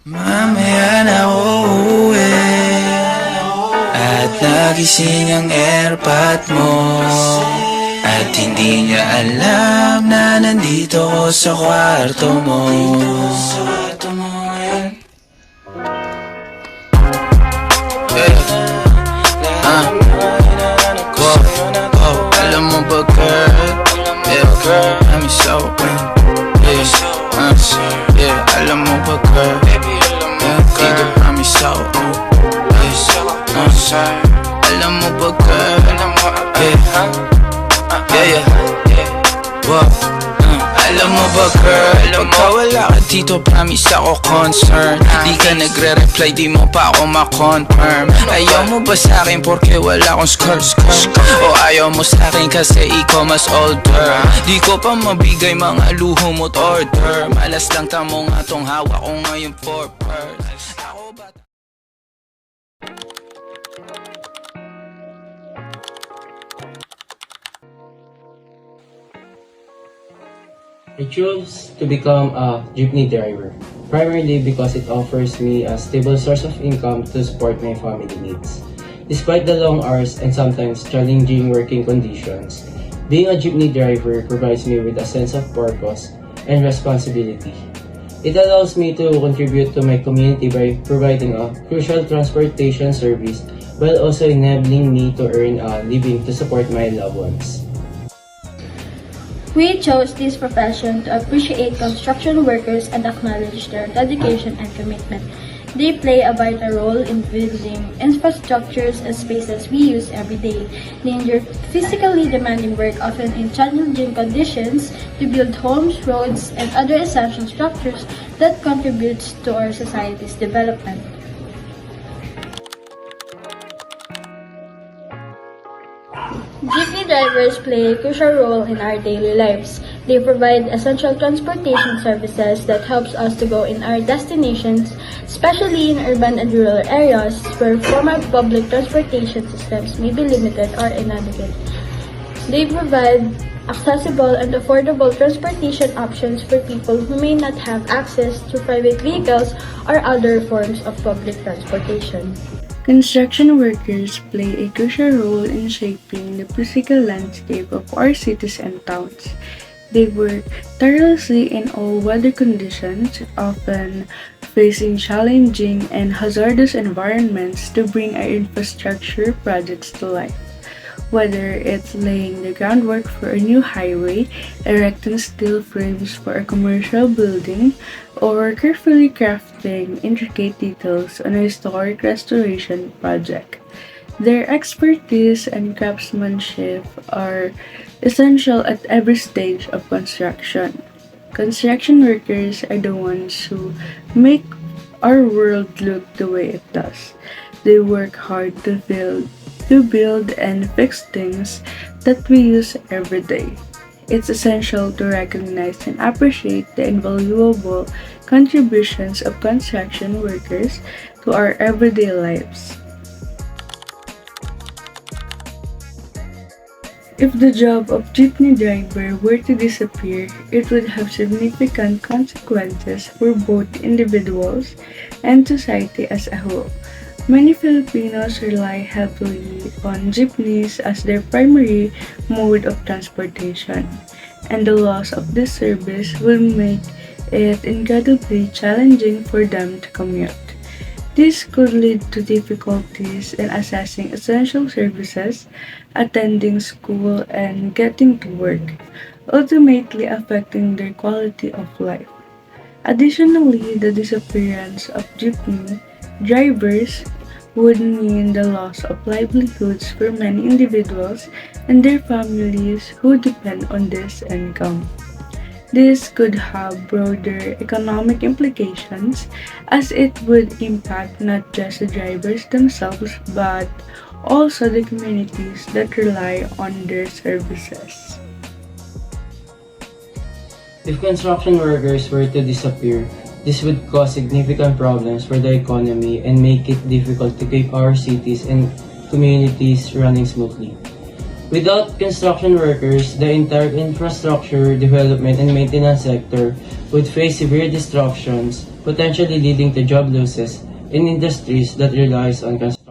Mamaya na uuwi at nagising ang airpot mo, at hindi niya alam na nandito ko sa kwarto mo. Alam mo ba girl, I'm so alam mo ba girl, dito kami so alam mo ba girl, alam mo ba girl, pagka wala ka dito promise ako concern. Di ka nagre-reply, di mo pa ako ma-confirm. Ayaw mo ba sa'kin porque wala akong skirt? O ayaw mo sa'kin kasi ikaw mas older? Di ko pa mabigay mga luho mo't order. Malas lang tamo nga tong hawak ko ngayon for pearls. Ako ba I chose to become a jeepney driver, primarily because it offers me a stable source of income to support my family needs. Despite the long hours and sometimes challenging working conditions, being a jeepney driver provides me with a sense of purpose and responsibility. It allows me to contribute to my community by providing a crucial transportation service while also enabling me to earn a living to support my loved ones. We chose this profession to appreciate construction workers and acknowledge their dedication and commitment. They play a vital role in building infrastructures and spaces we use every day. They endure physically demanding work, often in challenging conditions, to build homes, roads, and other essential structures that contribute to our society's development. Jeepney drivers play a crucial role in our daily lives. They provide essential transportation services that helps us to go in our destinations, especially in urban and rural areas where formal public transportation systems may be limited or inadequate. They provide accessible and affordable transportation options for people who may not have access to private vehicles or other forms of public transportation. Construction workers play a crucial role in shaping the physical landscape of our cities and towns. They work tirelessly in all weather conditions, often facing challenging and hazardous environments to bring our infrastructure projects to life. Whether it's laying the groundwork for a new highway, erecting steel frames for a commercial building, or carefully crafting intricate details on a historic restoration project. Their expertise and craftsmanship are essential at every stage of construction. Construction workers are the ones who make our world look the way it does. They work hard to build and fix things that we use every day. It's essential to recognize and appreciate the invaluable contributions of construction workers to our everyday lives. If the job of jeepney driver were to disappear, it would have significant consequences for both individuals and society as a whole. Many Filipinos rely heavily on jeepneys as their primary mode of transportation, and the loss of this service will make it incredibly challenging for them to commute. This could lead to difficulties in accessing essential services, attending school, and getting to work, ultimately affecting their quality of life. Additionally, the disappearance of jeepney drivers would mean the loss of livelihoods for many individuals and their families who depend on this income. This could have broader economic implications as it would impact not just the drivers themselves but also the communities that rely on their services. If construction workers were to disappear, this would cause significant problems for the economy and make it difficult to keep our cities and communities running smoothly. Without construction workers, the entire infrastructure, development, and maintenance sector would face severe disruptions, potentially leading to job losses in industries that relies on construction.